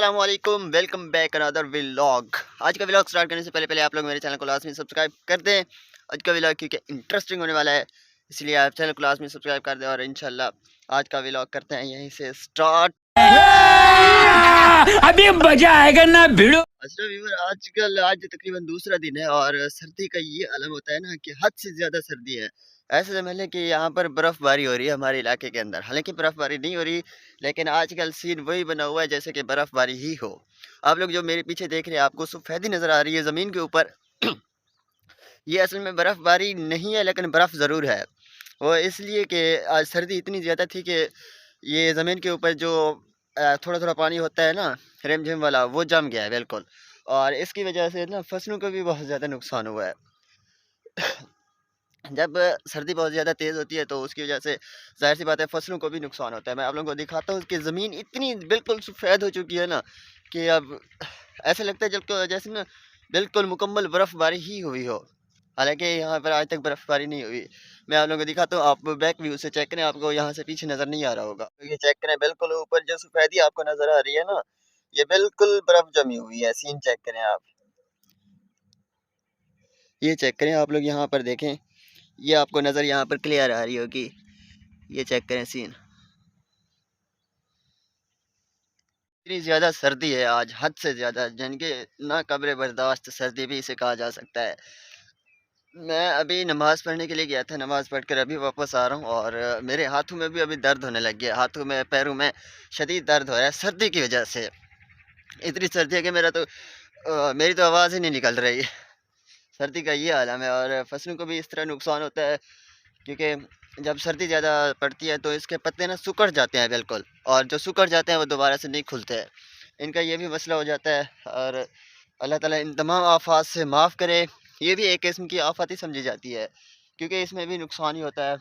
अस्सलामुअलैकुम, welcome back another vlog. आज का व्लॉग स्टार्ट करने से पहले आप लोग मेरे चैनल को लाजमी सब्सक्राइब कर दें। आज का व्लॉग क्योंकि इंटरेस्टिंग होने वाला है, इसलिए आप चैनल को लाजमी सब्सक्राइब कर दें और इंशाल्लाह आज का व्लॉग करते हैं यहीं से स्टार्ट। अभी मजा आएगा ना भिड़ो। अच्छा व्यूअर, आज तकरीबन दूसरा दिन है और सर्दी का ये अलम होता है ना कि हद से ज़्यादा सर्दी है। ऐसे समझ लें कि यहाँ पर बर्फ़बारी हो रही है हमारे इलाके के अंदर। हालांकि बर्फ़बारी नहीं हो रही, लेकिन आजकल सीन वही बना हुआ है जैसे कि बर्फ़बारी ही हो। आप लोग जो मेरे पीछे देख रहे हैं, आपको सफ़ेदी नज़र आ रही है ज़मीन के ऊपर। ये असल में बर्फ़बारी नहीं है, लेकिन बर्फ़ ज़रूर है। वो इसलिए कि आज सर्दी इतनी ज़्यादा थी कि ये ज़मीन के ऊपर जो थोड़ा-थोड़ा पानी होता है ना, रिमझिम वाला, वो जम गया है बिल्कुल। और इसकी वजह से ना फसलों को भी बहुत ज़्यादा नुकसान हुआ है। जब सर्दी बहुत ज़्यादा तेज़ होती है तो उसकी वजह से ज़ाहिर-सी बात है फसलों को भी नुकसान होता है। मैं आप लोगों को दिखाता हूँ कि ज़मीन इतनी बिल्कुल सफ़ेद हो चुकी है ना कि अब ऐसा लगता है जैसे ना बिल्कुल मुकम्मल बर्फ़बारी ही हुई हो। हालाँकि यहाँ पर आज तक बर्फ़बारी नहीं हुई। मैं आप लोगों को दिखाता हूँ, आप बैक व्यू से चेक करें, आपको यहाँ से पीछे नज़र नहीं आ रहा होगा। तो ये चेक करें, बिल्कुल ऊपर जो सफ़ेदी आपको नज़र आ रही है ना, ये बिल्कुल बर्फ़ जमी हुई है। सीन चेक करें आप। ये चेक करें आप लोग, यहाँ पर देखें, ये आपको नज़र यहाँ पर क्लियर आ रही होगी। ये चेक करें सीन। इतनी ज़्यादा सर्दी है आज, हद से ज़्यादा, यानी कि ना काबिल बर्दाश्त सर्दी भी इसे कहा जा सकता है। मैं अभी नमाज़ पढ़ने के लिए गया था, नमाज़ पढ़कर अभी वापस आ रहा हूँ और मेरे हाथों में भी अभी दर्द होने लग गया। हाथों में, पैरों में शदीद दर्द हो रहा है सर्दी की वजह से। इतनी सर्दी है कि मेरी तो आवाज़ ही नहीं निकल रही। सर्दी का ये आलम है और फसलों को भी इस तरह नुकसान होता है, क्योंकि जब सर्दी ज़्यादा पड़ती है तो इसके पत्ते ना सिकुड़ जाते हैं बिल्कुल, और जो सिकुड़ जाते हैं वो दोबारा से नहीं खुलते हैं। इनका ये भी मसला हो जाता है और अल्लाह ताला इन तमाम आफ़ात से माफ़ करे। ये भी एक किस्म की आफ़त ही समझी जाती है, क्योंकि इसमें भी नुकसान ही होता है।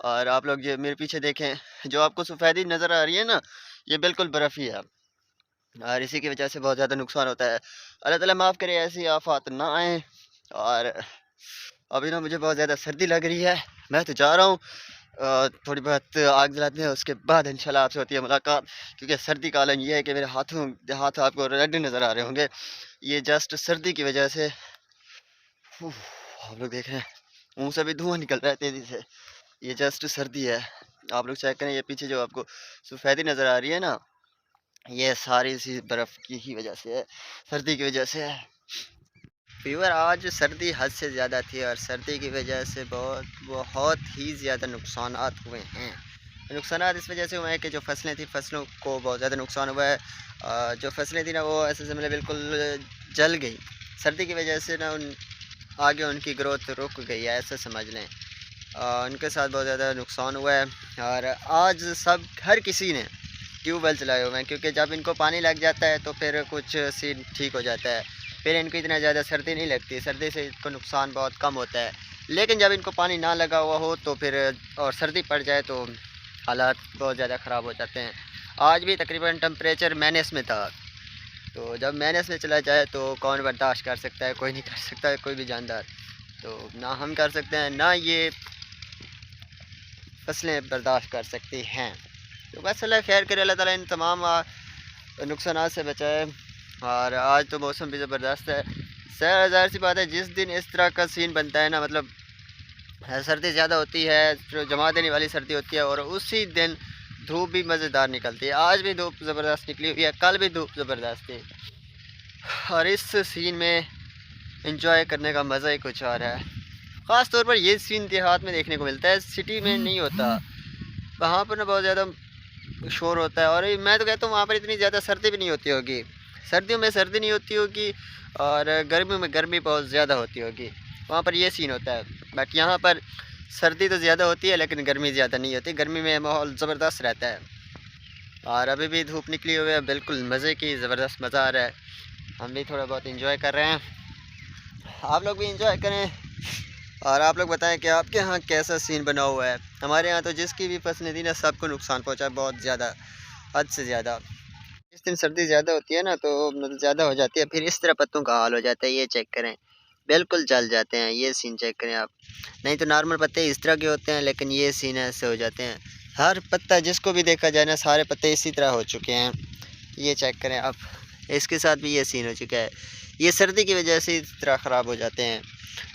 और आप लोग ये मेरे पीछे देखें, जो आपको सफ़ेदी नज़र आ रही है ना, ये बिल्कुल बर्फ़ ही है और इसी की वजह से बहुत ज़्यादा नुकसान होता है। अल्लाह ताला माफ़ करे, ऐसी आफ़ात ना आएँ। और अभी ना मुझे बहुत ज़्यादा सर्दी लग रही है, मैं तो जा रहा हूँ थोड़ी बहुत आग जलाते हैं, उसके बाद इंशाल्लाह आपसे होती है मुलाकात। क्योंकि सर्दी का आलम ये है कि मेरे हाथ आपको रेड नज़र आ रहे होंगे, ये जस्ट सर्दी की वजह से। उफ़, आप लोग देख रहे हैं, मुँह से भी धुआँ निकल रहा है तेज़ी से, ये जस्ट सर्दी है। आप लोग चेक करें, ये पीछे जो आपको सफ़ेदी नज़र आ रही है ना, ये सारी इसी बर्फ़ की ही वजह से है, सर्दी की वजह से है। फ़ीवर आज सर्दी हद से ज़्यादा थी और सर्दी की वजह से बहुत बहुत ही ज़्यादा नुकसानात हुए हैं। नुकसानात इस वजह से हुए हैं कि जो फसलें थी, फसलों को बहुत ज़्यादा नुकसान हुआ है। जो फसलें थी ना, वो ऐसे समझ बिल्कुल जल गई। सर्दी की वजह से ना आगे उनकी ग्रोथ रुक गई है, ऐसा समझ लें। उनके साथ बहुत ज़्यादा नुकसान हुआ है और आज हर किसी ने ट्यूबवेल चलाए हुए हैं, क्योंकि जब इनको पानी लग जाता है तो फिर कुछ सीन ठीक हो जाता है। फिर इनको इतना ज़्यादा सर्दी नहीं लगती, सर्दी से इनको नुकसान बहुत कम होता है। लेकिन जब इनको पानी ना लगा हुआ हो तो फिर और सर्दी पड़ जाए तो हालात बहुत ज़्यादा ख़राब हो जाते हैं। आज भी तकरीबन टेम्परेचर माइनस में था, तो जब माइनस में चला जाए तो कौन बर्दाश्त कर सकता है? कोई नहीं कर सकता है, कोई भी जानदार। तो ना हम कर सकते हैं, ना ये फसलें बर्दाश्त कर सकती हैं। तो बस अल्लाह खैर करे, अल्लाह ताला इन तमाम नुकसानात से बचाए। और आज तो मौसम भी ज़बरदस्त है। ज़ाहिर सी बात है, जिस दिन इस तरह का सीन बनता है ना, मतलब सर्दी ज़्यादा होती है, जो जमा देने वाली सर्दी होती है, और उसी दिन धूप भी मज़ेदार निकलती है। आज भी धूप ज़बरदस्त निकली हुई है, कल भी धूप ज़बरदस्त थी और इस सीन में इंजॉय करने का मज़ा ही कुछ और है। ख़ास तौर पर ये सीन देहात में देखने को मिलता है, सिटी में नहीं होता। वहाँ पर ना बहुत ज़्यादा शोर होता है और मैं तो कहता हूँ वहाँ पर इतनी ज़्यादा सर्दी भी नहीं होती होगी। सर्दियों में सर्दी नहीं होती होगी और गर्मियों में गर्मी बहुत ज़्यादा होती होगी। वहाँ पर ये सीन होता है। बट यहाँ पर सर्दी तो ज़्यादा होती है लेकिन गर्मी ज़्यादा नहीं होती। गर्मी में माहौल ज़बरदस्त रहता है और अभी भी धूप निकली हुई है, बिल्कुल मज़े की, ज़बरदस्त मज़ा आ रहा है। हम भी थोड़ा बहुत इंजॉय कर रहे हैं, आप लोग भी इंजॉय करें। और आप लोग बताएं कि आपके यहाँ कैसा सीन बना हुआ है। हमारे यहाँ तो जिसकी भी फसलें थी ना, सबको नुकसान पहुँचा, बहुत ज़्यादा, हद से ज़्यादा। जिस दिन सर्दी ज़्यादा होती है ना तो मतलब ज़्यादा हो जाती है, फिर इस तरह पत्तों का हाल हो जाता है। ये चेक करें, बिल्कुल जल जाते हैं। ये सीन चेक करें आप। नहीं तो नॉर्मल पत्ते इस तरह के होते हैं, लेकिन ये सीन ऐसे हो जाते हैं। हर पत्ता जिसको भी देखा जाए ना, सारे पत्ते इसी तरह हो चुके हैं। ये चेक करें आप, इसके साथ भी ये सीन हो चुका है। ये सर्दी की वजह से इस तरह ख़राब हो जाते हैं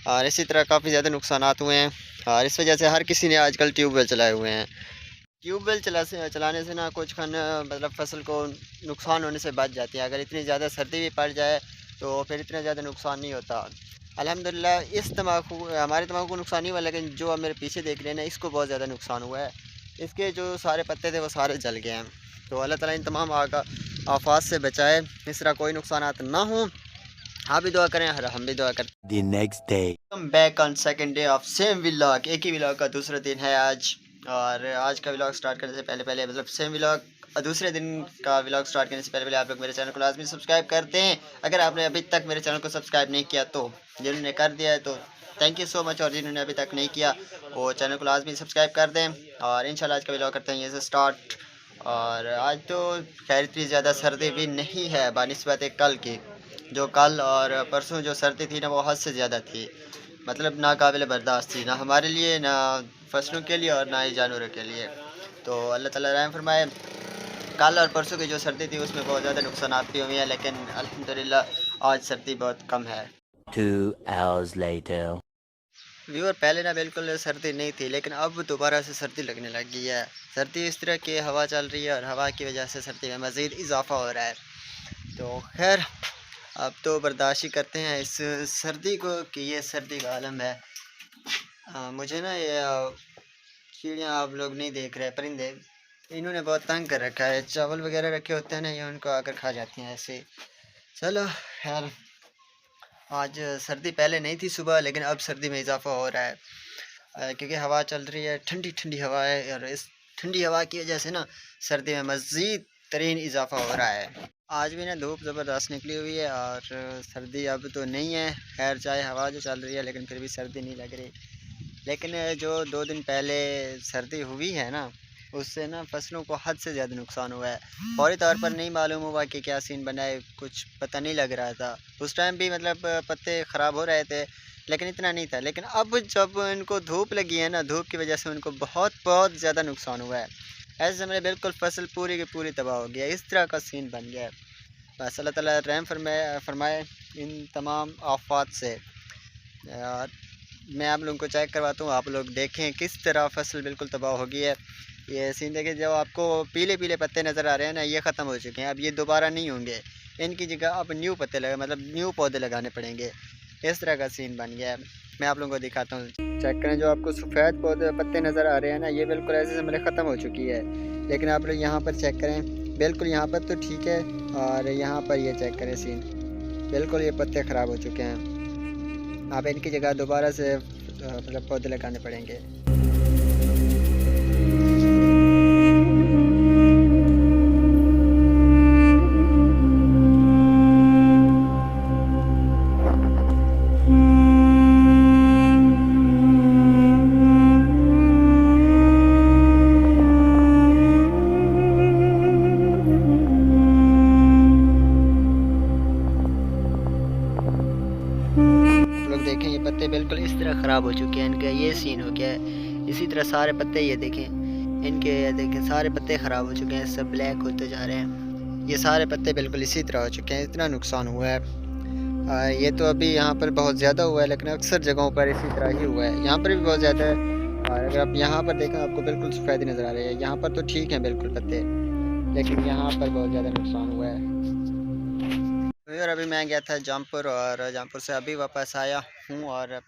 और इसी तरह काफ़ी ज़्यादा नुकसानात हुए हैं और इस वजह से हर किसी ने आजकल ट्यूबवेल चलाए हुए हैं। ट्यूबवेल चलाने से ना कुछ खन मतलब फसल को नुकसान होने से बच जाती है। अगर इतनी ज़्यादा सर्दी भी पड़ जाए तो फिर इतना ज़्यादा नुकसान नहीं होता। अल्हम्दुलिल्लाह इस तम्बाकू हमारे तम्बाकू को नुकसान नहीं हुआ, लेकिन जो आप मेरे पीछे देख रहे हैं ना, इसको बहुत ज़्यादा नुकसान हुआ है। इसके जो सारे पत्ते थे वो सारे जल गए हैं। तो अल्लाह ताला इन तमाम आफ़ात से बचाए, इस तरह कोई नुकसानात ना हो। आप भी दुआ करें और हम भी दुआ करते हैं। The next day. Welcome back on second day of same vlog. एक ही व्लॉग का दूसरा दिन है आज, और आज का व्लॉग स्टार्ट करने से पहले पहले मतलब सेम व्लॉग दूसरे दिन का व्लॉग स्टार्ट करने से पहले पहले आप लोग मेरे चैनल को लाजमी सब्सक्राइब करते हैं। अगर आपने अभी तक मेरे चैनल को सब्सक्राइब नहीं किया तो जिन्होंने कर दिया है तो थैंक यू सो मच, और जिन्होंने अभी तक नहीं किया वो चैनल को लाजमी सब्सक्राइब कर दें। और इंशाल्लाह आज का व्लॉग करते हैं ये से स्टार्ट। और आज तो खैर इतनी ज़्यादा सर्दी भी नहीं है बानिस्बत कल की। जो कल और परसों जो सर्दी थी ना वो हद से ज़्यादा थी, मतलब नाकाबिल बर्दाश्त थी, ना हमारे लिए, ना फसलों के लिए और ना ही जानवरों के लिए। तो अल्लाह ताला रहम फरमाए। कल और परसों की जो सर्दी थी उसमें बहुत ज़्यादा नुकसान भी हुए हैं, लेकिन अल्हम्दुलिल्लाह आज सर्दी बहुत कम है। 2 hours later. व्यूअर पहले ना बिल्कुल सर्दी नहीं थी, लेकिन अब दोबारा से सर्दी लगने लग गई है। सर्दी इस तरह की हवा चल रही है और हवा की वजह से सर्दी में मज़ीद इजाफ़ा हो रहा है। तो खैर अब तो बर्दाश्त ही करते हैं इस सर्दी को कि ये सर्दी का आलम है। मुझे ना ये चिड़ियाँ आप लोग नहीं देख रहे, परिंदे, इन्होंने बहुत तंग कर रखा है। चावल वगैरह रखे होते हैं ना, ये उनको आकर खा जाती हैं ऐसे। चलो खैर, आज सर्दी पहले नहीं थी सुबह, लेकिन अब सर्दी में इजाफ़ा हो रहा है क्योंकि हवा चल रही है, ठंडी ठंडी हवा है, और इस ठंडी हवा की वजह से ना सर्दी में मज़ीद तरीन इजाफ़ा हो रहा है। आज भी ना धूप ज़बरदस्त निकली हुई है और सर्दी अब तो नहीं है। खैर चाहे हवा जो चल रही है लेकिन फिर भी सर्दी नहीं लग रही। लेकिन जो 2 दिन पहले सर्दी हुई है ना, उससे ना फसलों को हद से ज़्यादा नुकसान हुआ है। फौरी तौर पर नहीं मालूम हुआ कि क्या सीन बना है, कुछ पता नहीं लग रहा था। उस टाइम भी मतलब पत्ते ख़राब हो रहे थे, लेकिन इतना नहीं था। लेकिन अब जब इनको धूप लगी है ना, धूप की वजह से उनको बहुत बहुत ज़्यादा नुकसान हुआ है। ऐसे समझे बिल्कुल फसल पूरी की पूरी तबाह हो गया, इस तरह का सीन बन गया है। बस अल्लाह ताला रहम फरमाए इन तमाम आफ़ात से। और मैं आप लोगों को चेक करवाता हूँ, आप लोग देखें किस तरह फसल बिल्कुल तबाह हो गई है। ये सीन देखें, जो आपको पीले पीले पत्ते नज़र आ रहे हैं ना, ये ख़त्म हो चुके हैं, अब ये दोबारा नहीं होंगे। इनकी जगह अब न्यू पत्ते लगा मतलब न्यू पौधे लगाने पड़ेंगे। इस तरह का सीन बन गया है। मैं आप लोगों को दिखाता हूँ, चेक करें, जो आपको सफ़ेद पौधे पत्ते नज़र आ रहे हैं ना, ये बिल्कुल ऐसे समझ ख़त्म हो चुकी है। लेकिन आप लोग यहाँ पर चेक करें, बिल्कुल यहाँ पर तो ठीक है, और यहाँ पर ये चेक करें सीन, बिल्कुल ये पत्ते ख़राब हो चुके हैं। आप इनकी जगह दोबारा से मतलब पौधे लगाने पड़ेंगे। लोग देखें, ये पत्ते बिल्कुल इस तरह ख़राब हो चुके हैं, इनका ये सीन हो गया है। इसी तरह सारे पत्ते ये देखें, इनके ये देखें सारे पत्ते ख़राब हो चुके हैं, सब ब्लैक होते जा रहे हैं। ये सारे पत्ते बिल्कुल इसी तरह हो चुके हैं, इतना नुकसान हुआ है। ये तो अभी यहाँ पर बहुत ज़्यादा हुआ है, लेकिन अक्सर जगहों पर इसी तरह ही हुआ है। यहाँ पर भी बहुत ज़्यादा है, और अगर आप यहाँ पर देखें आपको बिल्कुल सफ़ेद नज़र आ रही है। यहाँ पर तो ठीक है बिल्कुल पत्ते, लेकिन यहाँ पर बहुत ज़्यादा नुकसान हुआ है। और अभी मैं गया था जमपुर, और जमपुर से अभी वापस आया हूँ, और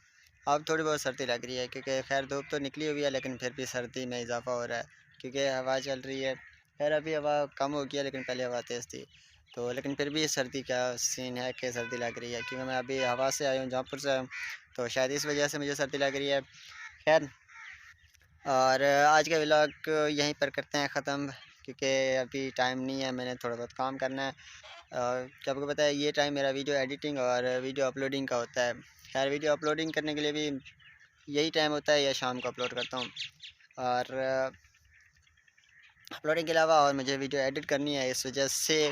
अब थोड़ी बहुत सर्दी लग रही है क्योंकि खैर धूप तो निकली हुई है, लेकिन फिर भी सर्दी में इजाफ़ा हो रहा है क्योंकि हवा चल रही है। खैर अभी हवा कम हो गई है, लेकिन पहले हवा तेज़ थी। तो लेकिन फिर भी सर्दी का सीन है कि सर्दी लग रही है, क्योंकि मैं अभी हवा से आया हूँ, जमपुर से आया हूँ, तो शायद इस वजह से मुझे सर्दी लग रही है। खैर, और आज का व्लॉग यहीं पर करते हैं ख़त्म, क्योंकि अभी टाइम नहीं है, मैंने थोड़ा बहुत काम करना है। क्या आपको पता है ये टाइम मेरा वीडियो एडिटिंग और वीडियो अपलोडिंग का होता है। खैर वीडियो अपलोडिंग करने के लिए भी यही टाइम होता है, या शाम को अपलोड करता हूँ। और अपलोडिंग के अलावा और मुझे वीडियो एडिट करनी है, इस वजह से,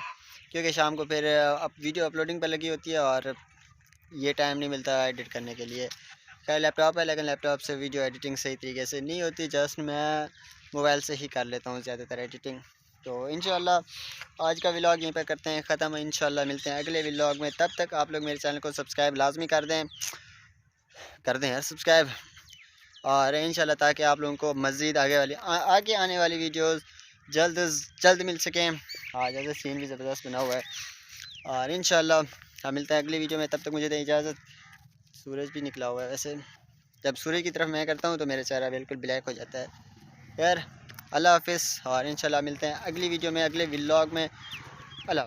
क्योंकि शाम को फिर अब वीडियो अपलोडिंग पर लगी होती है और ये टाइम नहीं मिलता एडिट करने के लिए। खैर लैपटॉप है, लेकिन लैपटॉप से वीडियो एडिटिंग सही तरीके से नहीं होती, जस्ट मैं मोबाइल से ही कर लेता हूँ ज़्यादातर एडिटिंग। तो इंशाल्लाह आज का व्लॉग यहीं पर करते हैं ख़त्म। इंशाल्लाह मिलते हैं अगले व्लॉग में, तब तक आप लोग मेरे चैनल को सब्सक्राइब लाजमी कर दें यार सब्सक्राइब। और इंशाल्लाह ताकि आप लोगों को मज़ीद आगे आने वाली वीडियोस जल्द जल्द मिल सकें। आज ऐसा सीन भी ज़बरदस्त बना हुआ है। और इंशाल्लाह हम मिलते हैं अगली वीडियो में, तब तक मुझे दें इजाज़त। सूरज भी निकला हुआ है वैसे, जब सूरज की तरफ मैं करता हूँ तो मेरा चेहरा बिल्कुल ब्लैक हो जाता है। यार अल्लाह हाफ़िज़, और इंशाल्लाह मिलते हैं अगली वीडियो में, अगले व्लॉग में।